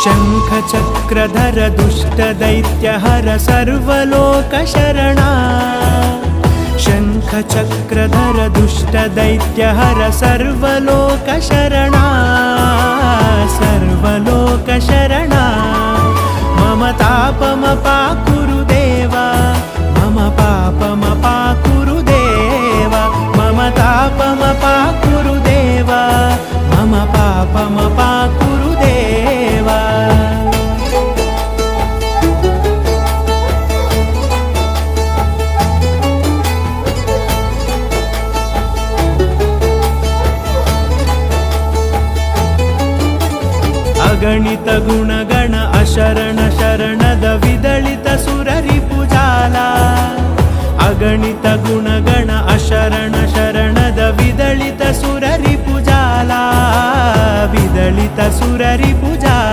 शङ्खचक्रधर दुष्टदैत्यहर सर्वलोकशरणा शङ्खचक्रधर दुष्टदैत्यहर सर्वलोकशरणा सर्वलोकशरणा मम तापमपाकुरु देवा मम पापमपाकुरु देवा मम तापमपाकुरु देवा मम पापमपाकुरु देवा अगणित गुणगण अशरण शरणद विदलित सुररिपुजाला अगणित गुणगण अशरण शरणद विदलित सुररिपुजाला विदलित सुररिपुजाला।